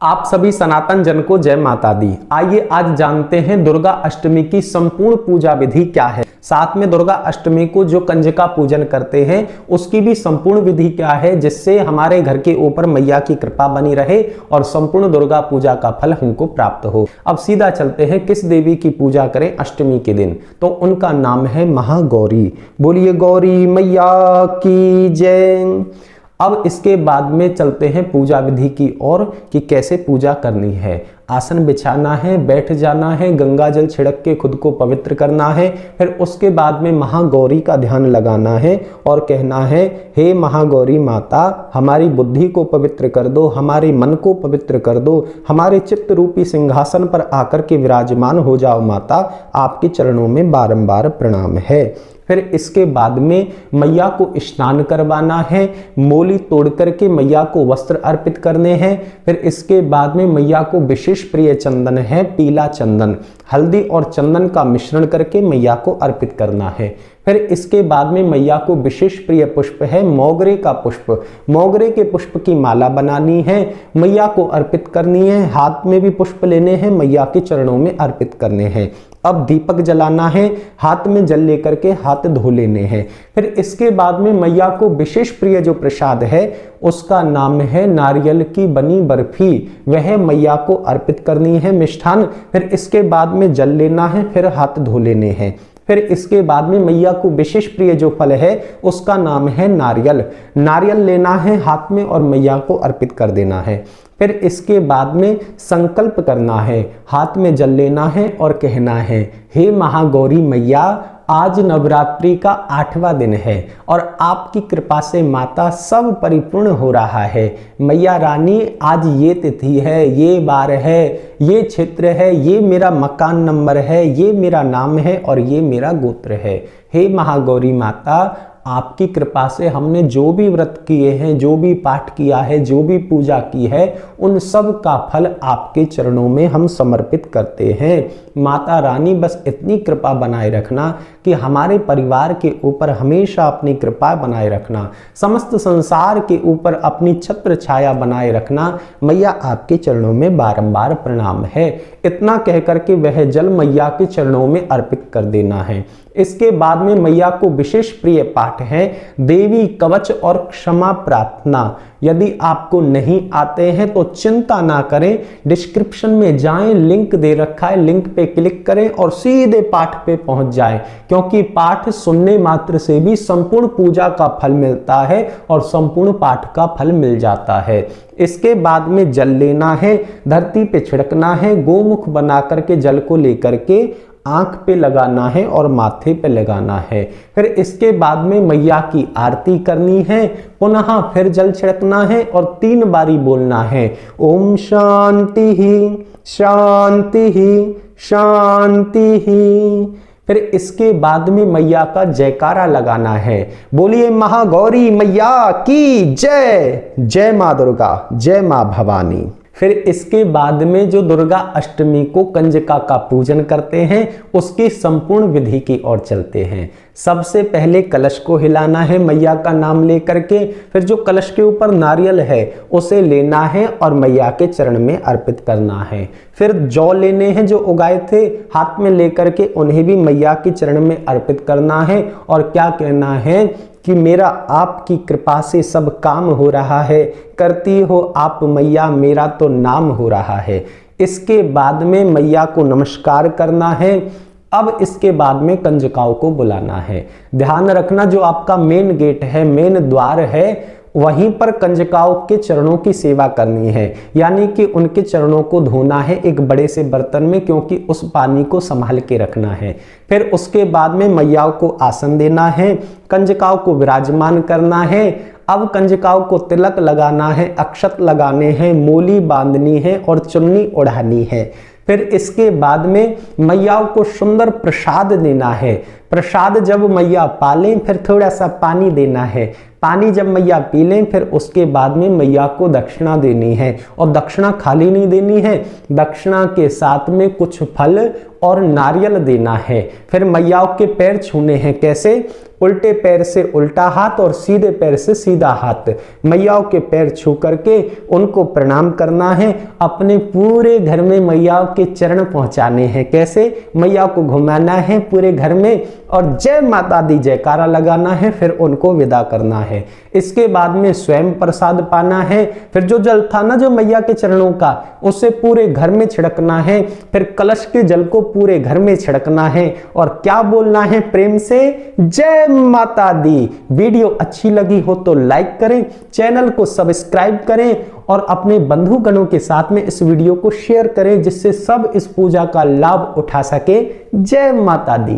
आप सभी सनातन जन को जय माता दी। आइए आज जानते हैं दुर्गा अष्टमी की संपूर्ण पूजा विधि क्या है। साथ में दुर्गा अष्टमी को जो कंजका पूजन करते हैं उसकी भी संपूर्ण विधि क्या है, जिससे हमारे घर के ऊपर मैया की कृपा बनी रहे और संपूर्ण दुर्गा पूजा का फल हमको प्राप्त हो। अब सीधा चलते हैं किस देवी की पूजा करें अष्टमी के दिन। तो उनका नाम है महागौरी। बोलिए गौरी मैया की जय। अब इसके बाद में चलते हैं पूजा विधि की ओर कि कैसे पूजा करनी है। आसन बिछाना है, बैठ जाना है, गंगा जल छिड़क के खुद को पवित्र करना है। फिर उसके बाद में महागौरी का ध्यान लगाना है और कहना है, हे महागौरी माता, हमारी बुद्धि को पवित्र कर दो, हमारे मन को पवित्र कर दो, हमारे चित्त रूपी सिंहासन पर आकर के विराजमान हो जाओ माता, आपके चरणों में बारंबार प्रणाम है। फिर इसके बाद में मैया को स्नान करवाना है, मोली तोड़ करके मैया को वस्त्र अर्पित करने हैं। फिर इसके बाद में मैया को विशेष प्रिय चंदन है पीला चंदन, हल्दी और चंदन का मिश्रण करके मैया को अर्पित करना है। फिर इसके बाद में मैया को विशेष प्रिय पुष्प है मोगरे का पुष्प, मोगरे के पुष्प की माला बनानी है, मैया को अर्पित करनी है। हाथ में भी पुष्प लेने हैं, मैया के चरणों में अर्पित करने हैं। अब दीपक जलाना है, हाथ में जल लेकर के हाथ धो लेने हैं। फिर इसके बाद में मैया को विशेष प्रिय जो प्रसाद है उसका नाम है नारियल की बनी बर्फी, वह मैया को अर्पित करनी है मिष्ठान। फिर इसके बाद में जल लेना है, फिर हाथ धो लेने हैं। फिर इसके बाद में मैया को विशेष प्रिय जो फल है उसका नाम है नारियल, नारियल लेना है हाथ में और मैया को अर्पित कर देना है। फिर इसके बाद में संकल्प करना है, हाथ में जल लेना है और कहना है, हे महागौरी मैया, आज नवरात्रि का 8वां दिन है और आपकी कृपा से माता सब परिपूर्ण हो रहा है। मैया रानी, आज ये तिथि है, ये बार है, ये क्षेत्र है, ये मेरा मकान नंबर है, ये मेरा नाम है और ये मेरा गोत्र है। हे महागौरी माता, आपकी कृपा से हमने जो भी व्रत किए हैं, जो भी पाठ किया है, जो भी पूजा की है, उन सब का फल आपके चरणों में हम समर्पित करते हैं। माता रानी, बस इतनी कृपा बनाए रखना कि हमारे परिवार के ऊपर हमेशा अपनी कृपा बनाए रखना, समस्त संसार के ऊपर अपनी छत्र छाया बनाए रखना। मैया आपके चरणों में बारंबार प्रणाम है। इतना कह करके वह जल मैया के चरणों में अर्पित कर देना है। इसके बाद में मैया को विशेष प्रिय पाठ है देवी कवच और क्षमा प्रार्थना। यदि आपको नहीं आते हैं तो चिंता ना करें, डिस्क्रिप्शन में जाएं, लिंक दे रखा है, लिंक पे क्लिक करें और सीधे पाठ पे पहुंच जाएं, क्योंकि पाठ सुनने मात्र से भी संपूर्ण पूजा का फल मिलता है और संपूर्ण पाठ का फल मिल जाता है। इसके बाद में जल लेना है, धरती पे छिड़कना है, गोमुख बना करके जल को लेकर के आंख पे लगाना है और माथे पे लगाना है। फिर इसके बाद में मैया की आरती करनी है, पुनः फिर जल छिड़कना है और 3 बारी बोलना है, ओम शांति ही शांति ही शांति ही। फिर इसके बाद में मैया का जयकारा लगाना है, बोलिए महागौरी मैया की जय, जय मां दुर्गा, जय मां भवानी। फिर इसके बाद में जो दुर्गा अष्टमी को कंजका का पूजन करते हैं उसकी संपूर्ण विधि की ओर चलते हैं। सबसे पहले कलश को हिलाना है मैया का नाम लेकर के, फिर जो कलश के ऊपर नारियल है उसे लेना है और मैया के चरण में अर्पित करना है। फिर जौ लेने हैं जो उगाए थे, हाथ में लेकर के उन्हें भी मैया के चरण में अर्पित करना है और क्या कहना है कि मेरा आपकी कृपा से सब काम हो रहा है, करती हो आप मैया, मेरा तो नाम हो रहा है। इसके बाद में मैया को नमस्कार करना है। अब इसके बाद में कंजकाओं को बुलाना है। ध्यान रखना, जो आपका मेन गेट है, मेन द्वार है, वहीं पर कंजकाओं के चरणों की सेवा करनी है, यानी कि उनके चरणों को धोना है एक बड़े से बर्तन में, क्योंकि उस पानी को संभाल के रखना है। फिर उसके बाद में मैयाओं को आसन देना है, कंजकाओं को विराजमान करना है। अब कंजकाओं को तिलक लगाना है, अक्षत लगाने हैं, मोली बांधनी है और चुन्नी ओढ़ानी है। फिर इसके बाद में मैयाओं को सुंदर प्रसाद देना है। प्रसाद जब मैया पालें फिर थोड़ा सा पानी देना है, पानी जब मैया पी लें फिर उसके बाद में मैया को दक्षिणा देनी है। और दक्षिणा खाली नहीं देनी है, दक्षिणा के साथ में कुछ फल और नारियल देना है। फिर मैयाओं के पैर छूने हैं, कैसे? उल्टे पैर से उल्टा हाथ और सीधे पैर से सीधा हाथ मैयाओं के पैर छू करके उनको प्रणाम करना है। अपने पूरे घर में मैयाओं के चरण पहुंचाने हैं। कैसे? मैया को घुमाना है पूरे घर में और जय माता दी जयकारा लगाना है, फिर उनको विदा करना है। इसके बाद में स्वयं प्रसाद पाना है। फिर जो जल था ना जो मैया के चरणों का, उसे पूरे घर में छिड़कना है। फिर कलश के जल को पूरे घर में छिड़कना है और क्या बोलना है प्रेम से, जय माता दी। वीडियो अच्छी लगी हो तो लाइक करें, चैनल को सब्सक्राइब करें और अपने बंधुगणों के साथ में इस वीडियो को शेयर करें, जिससे सब इस पूजा का लाभ उठा सके। जय माता दी।